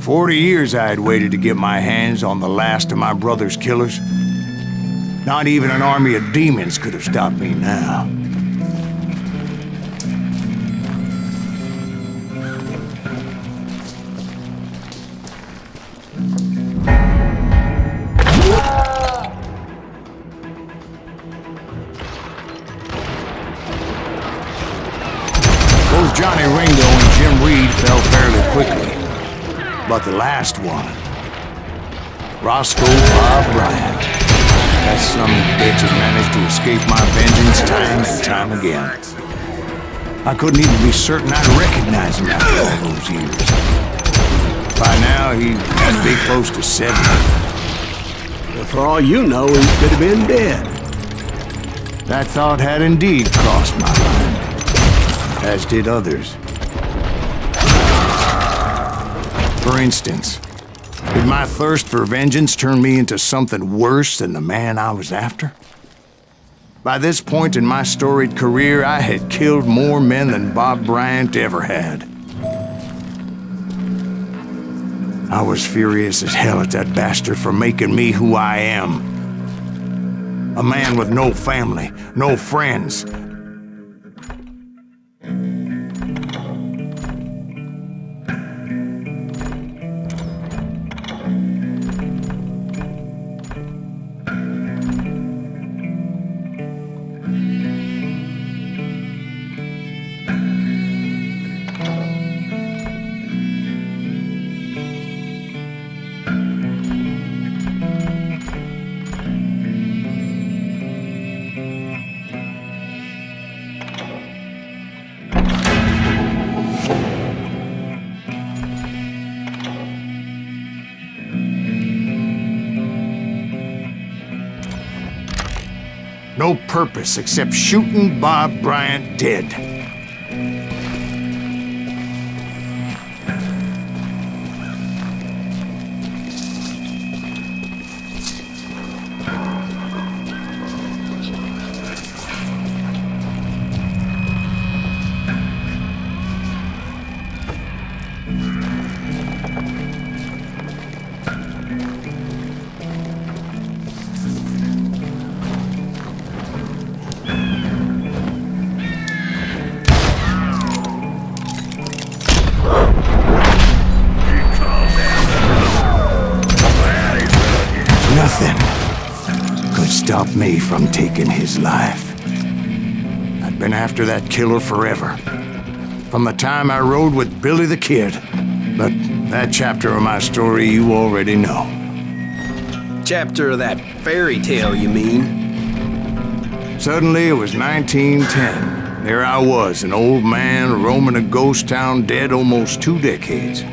40 years I had waited to get my hands on the last of my brother's killers. Not even an army of demons could have stopped me now. Both Johnny Ringo and Jim Reed fell fairly quickly. But the last one, Roscoe Bob Bryant, that son of a bitch had managed to escape my vengeance time and time again. I couldn't even be certain I'd recognize him after all those years. By now, he had to be close to 70. Well, for all you know, he could have been dead. That thought had indeed crossed my mind, as did others. For instance, did my thirst for vengeance turn me into something worse than the man I was after? By this point in my storied career, I had killed more men than Bob Bryant ever had. I was furious as hell at that bastard for making me who I am. A man with no family, no friends. No purpose except shooting Bob Bryant dead. Nothing could stop me from taking his life. I'd been after that killer forever. From the time I rode with Billy the Kid. But that chapter of my story you already know. Chapter of that fairy tale, you mean? Suddenly it was 1910. There I was, an old man roaming a ghost town dead almost 2 decades.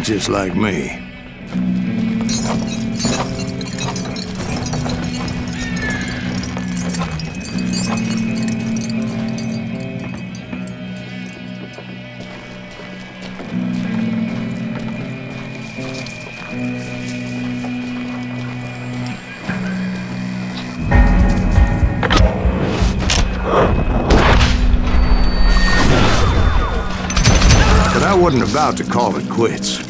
Just like me. But I wasn't about to call it quits.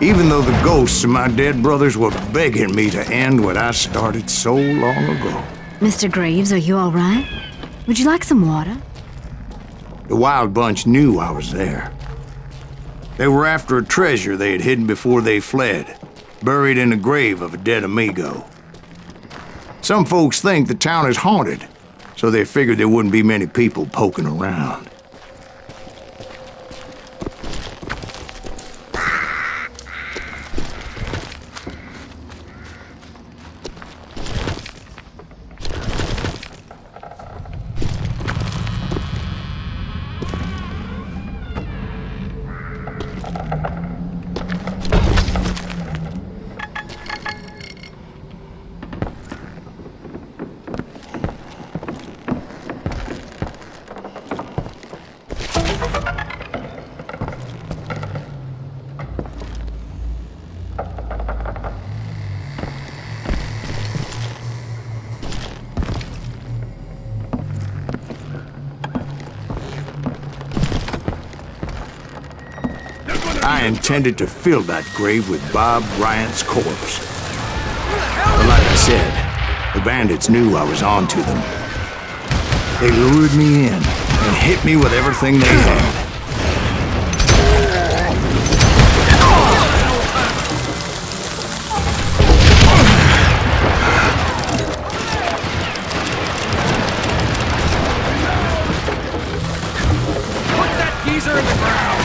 Even though the ghosts of my dead brothers were begging me to end what I started so long ago. Mr. Graves, are you all right? Would you like some water? The Wild Bunch knew I was there. They were after a treasure they had hidden before they fled, buried in the grave of a dead amigo. Some folks think the town is haunted, so they figured there wouldn't be many people poking around. I intended to fill that grave with Bob Bryant's corpse. But like I said, the bandits knew I was on to them. They lured me in and hit me with everything they had. Put that geezer in the ground!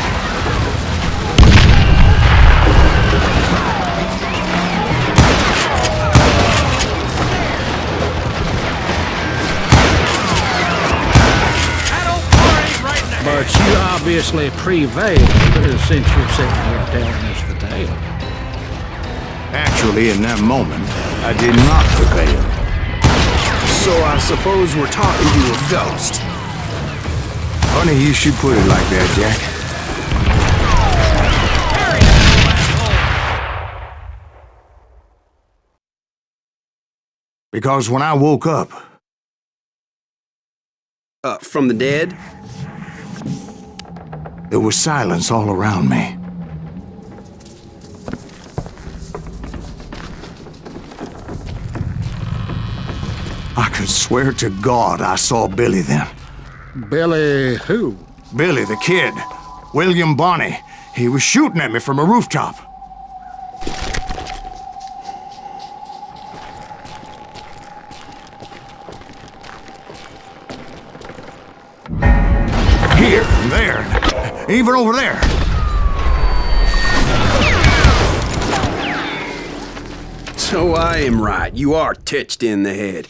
But you obviously prevailed since you're sitting here telling us the tale. Actually, in that moment, I did not prevail. So I suppose we're talking to a ghost. Funny you should put it like that, Jack. Because when I woke up... From the dead? There was silence all around me. I could swear to God I saw Billy then. Billy who? Billy, the kid. William Bonney. He was shooting at me from a rooftop. Here, and there, even over there. So I am right. You are touched in the head.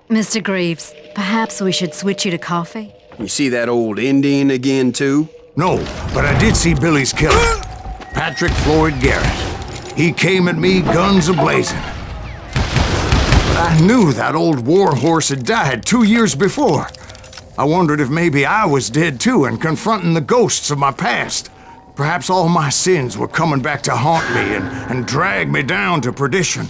Mr. Graves, perhaps we should switch you to coffee? You see that old Indian again, too? No, but I did see Billy's killer, Patrick Floyd Garrett. He came at me, guns a-blazing. But I knew that old war horse had died 2 years before. I wondered if maybe I was dead too and confronting the ghosts of my past. Perhaps all my sins were coming back to haunt me and drag me down to perdition.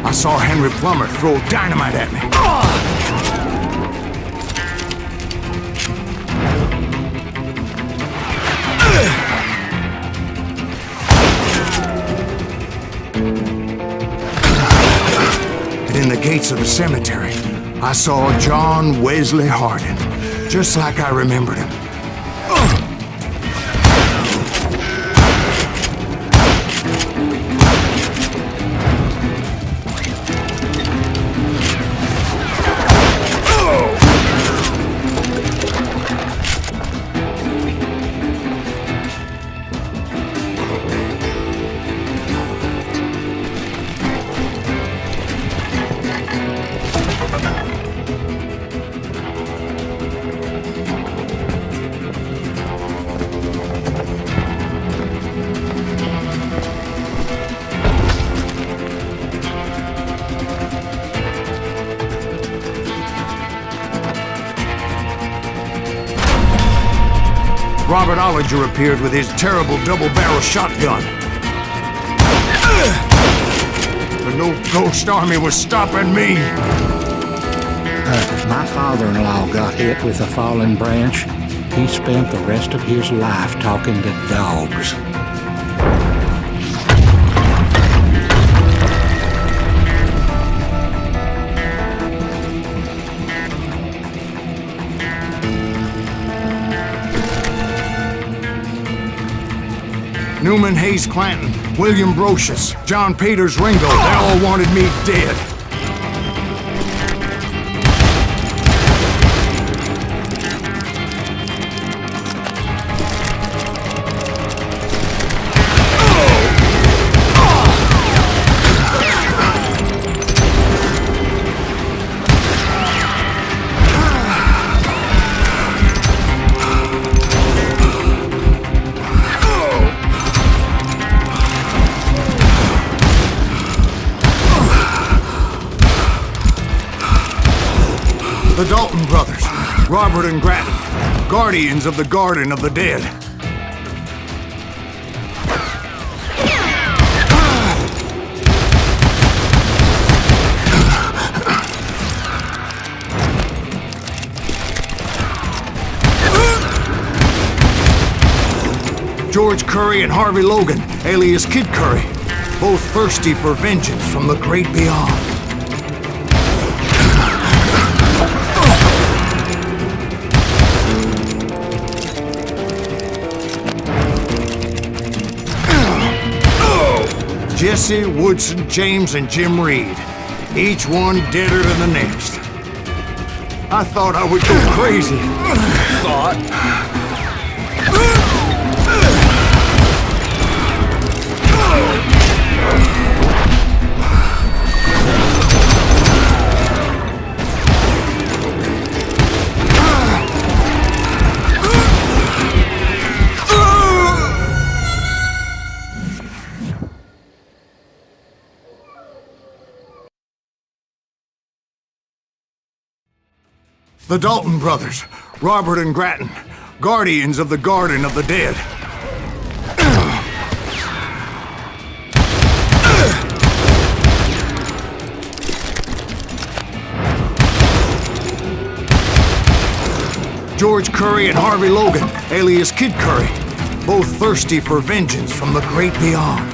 I saw Henry Plummer throw dynamite at me. And in the gates of the cemetery, I saw John Wesley Hardin, just like I remembered him. Robert Ollinger appeared with his terrible double-barrel shotgun. But no ghost army was stopping me. My father-in-law got hit with a fallen branch. He spent the rest of his life talking to dogs. Newman Hayes Clanton, William Brocious, John Peters Ringo, they all wanted me dead. The Dalton brothers, Robert and Grattan, guardians of the Garden of the Dead. George Curry and Harvey Logan, alias Kid Curry, both thirsty for vengeance from the great beyond. Jesse, Woodson, James, and Jim Reed. Each one deader than the next. I thought I would go crazy. The Dalton brothers, Robert and Grattan, guardians of the Garden of the Dead. George Curry and Harvey Logan, alias Kid Curry, both thirsty for vengeance from the great beyond.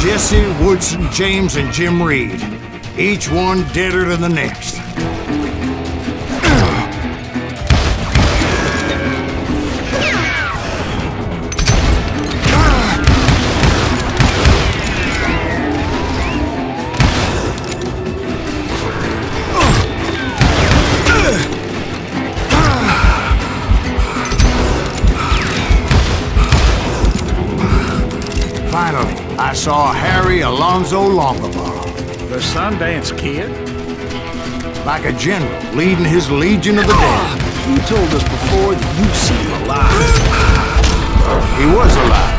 Jesse, Woodson, James, and Jim Reed. Each one deader than the next. Finally, I saw Harry Alonzo Longabaugh. The Sundance Kid? Like a general leading his legion of the dead. You told us before that you see him alive. He was alive.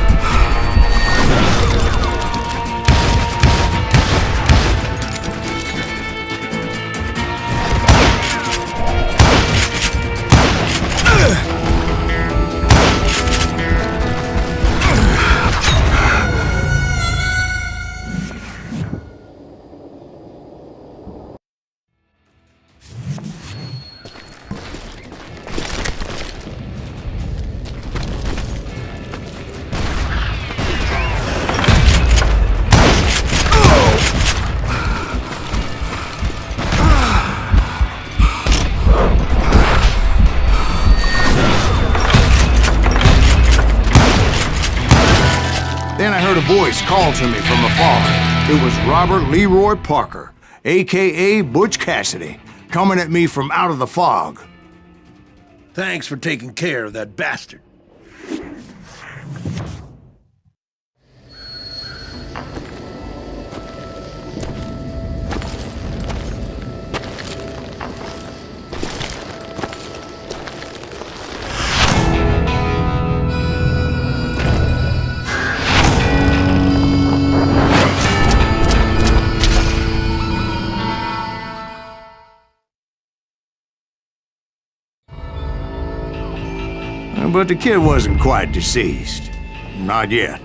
Then I heard a voice call to me from afar. It was Robert Leroy Parker, a.k.a. Butch Cassidy, coming at me from out of the fog. Thanks for taking care of that bastard. but the kid wasn't quite deceased. Not yet.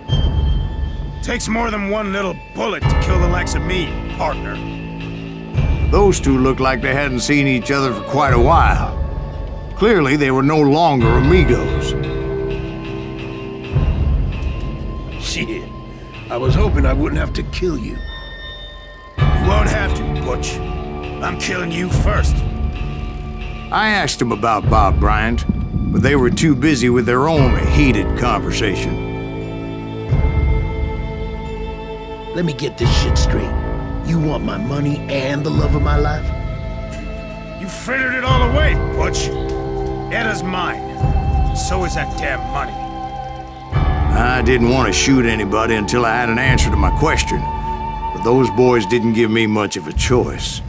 Takes more than one little bullet to kill the likes of me, partner. Those two looked like they hadn't seen each other for quite a while. Clearly, they were no longer amigos. Shit. I was hoping I wouldn't have to kill you. You won't have to, Butch. I'm killing you first. I asked them about Bob Bryant, but they were too busy with their own heated conversation. Let me get this shit straight. You want my money and the love of my life? You frittered it all away, Butch. Edda's mine. So is that damn money. I didn't want to shoot anybody until I had an answer to my question, but those boys didn't give me much of a choice.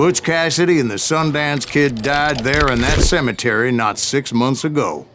Butch Cassidy and the Sundance Kid died there in that cemetery not 6 months ago.